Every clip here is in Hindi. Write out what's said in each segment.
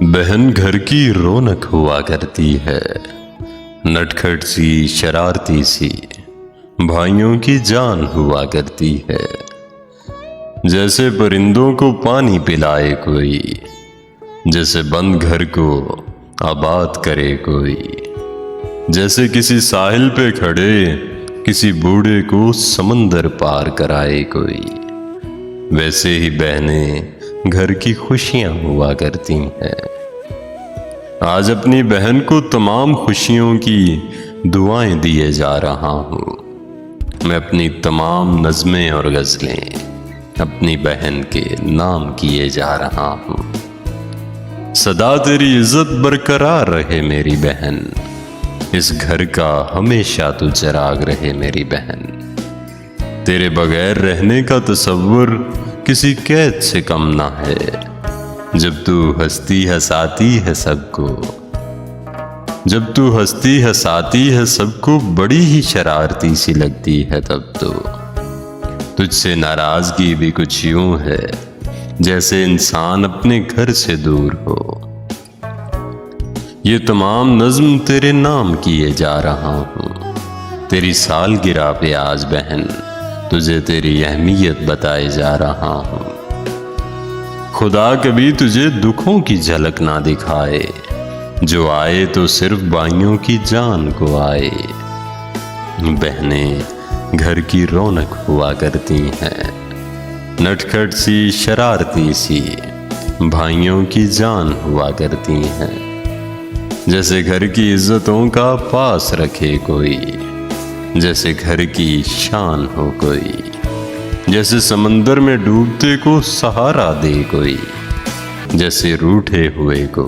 बहन घर की रौनक हुआ करती है, नटखट सी शरारती सी भाइयों की जान हुआ करती है। जैसे परिंदों को पानी पिलाए कोई, जैसे बंद घर को आबाद करे कोई, जैसे किसी साहिल पे खड़े किसी बूढ़े को समंदर पार कराए कोई, वैसे ही बहनें घर की खुशियां हुआ करती हैं। आज अपनी बहन को तमाम खुशियों की दुआएं दिए जा रहा हूँ। मैं अपनी तमाम नज़में और गज़लें अपनी बहन के नाम किए जा रहा हूँ। सदा तेरी इज्जत बरकरार रहे मेरी बहन, इस घर का हमेशा तू चिराग रहे मेरी बहन। तेरे बगैर रहने का तसव्वुर किसी कैद से कम ना है, जब तू हंसती हंसाती है सबको, जब तू हंसती हंसाती है सबको बड़ी ही शरारती सी लगती है तब तो। तुझसे नाराजगी भी कुछ यूं है जैसे इंसान अपने घर से दूर हो। ये तमाम नज़्म तेरे नाम किए जा रहा हूँ। तेरी सालगिरह पे आज बहन तुझे तेरी अहमियत बताए जा रहा हूँ। खुदा कभी तुझे दुखों की झलक ना दिखाए, जो आए तो सिर्फ भाइयों की जान को आए। बहनें घर की रौनक हुआ करती हैं, नटखट सी शरारती सी भाइयों की जान हुआ करती हैं। जैसे घर की इज्जतों का पास रखे कोई, जैसे घर की शान हो कोई, जैसे समंदर में डूबते को सहारा दे कोई, जैसे रूठे हुए को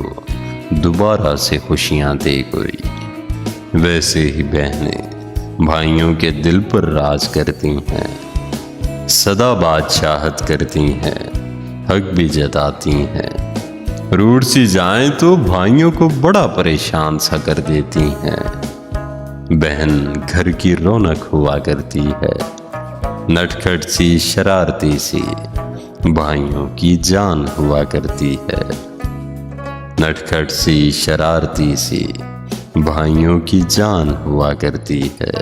दोबारा से खुशियां दे कोई, वैसे ही बहनें भाइयों के दिल पर राज करती हैं, सदा बादशाहत करती हैं, हक भी जताती हैं। रूठ सी जाएं तो भाइयों को बड़ा परेशान सा कर देती हैं। बहन घर की रौनक हुआ करती है, नटखट सी शरारती सी भाइयों की जान हुआ करती है। नटखट सी शरारती सी भाइयों की जान हुआ करती है।